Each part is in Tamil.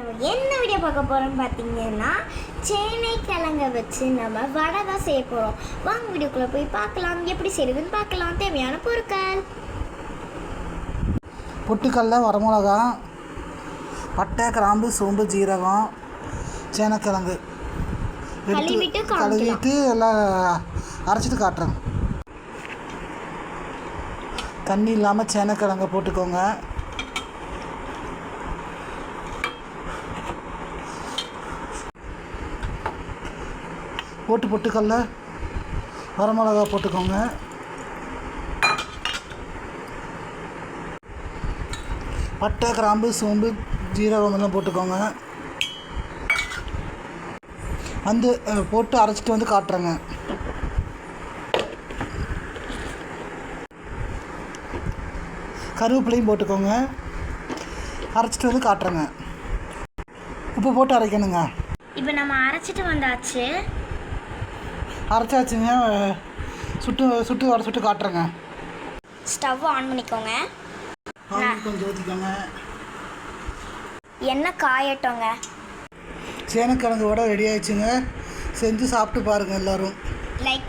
நம்ம என்ன வீடியோ பார்க்க போகிறோம்னு பார்த்தீங்கன்னா சேனைக்கிழங்க வச்சு நம்ம வடை தான் செய்ய போகிறோம். வாங்க வீடியோக்குள்ளே போய் பார்க்கலாம், எப்படி செய்யுதுன்னு பார்க்கலாம். தேவையான பொருட்கள்: பொட்டுக்கடலை, வரமிளகா, பட்டை, கிராம்பு, சோம்பு, ஜீரகம், சேனைக்கிழங்கு கழுவிட்டு எல்லாம் அரைச்சிட்டு காட்டுறேன். தண்ணி இல்லாமல் சேனைக்கிழங்க போட்டுக்கோங்க. பொட்டுக்கடலை, வரமிளகா போட்டுக்கோங்க. பட்டை, கிராம்பு, சோம்பு, ஜீரகம் எல்லாம் போட்டுக்கோங்க. வந்து போட்டு அரைச்சிட்டு வந்து காட்டுறேங்க. கருவேப்பிலையும் போட்டுக்கோங்க. அரைச்சிட்டு வந்து காட்டுறேங்க. உப்பு போட்டு அரைக்கணுங்க. இப்போ நம்ம அரைச்சிட்டு வந்தாச்சு. அரைச்சாச்சுங்க. சுட்டு வர சுட்டு காட்டுறேங்க. ஸ்டவ் ஆன் பண்ணிக்கோங்க. கொஞ்சம் ஊற்றிக்கோங்க. எண்ணெய் காயட்டோங்க. சேனைக்கிழங்கு வடை ரெடி ஆயிடுச்சுங்க. செஞ்சு சாப்பிட்டு பாருங்கள் எல்லோரும். லைக்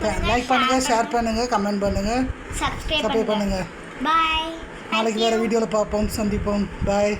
பண்ணுங்கள், ஷேர் பண்ணுங்கள், கமெண்ட் பண்ணுங்கள், சப்ஸ்கிரைப் பண்ணுங்கள். பாய். நாளைக்கு வேறு வீடியோவில் பார்ப்போம், சந்திப்போம். பாய்.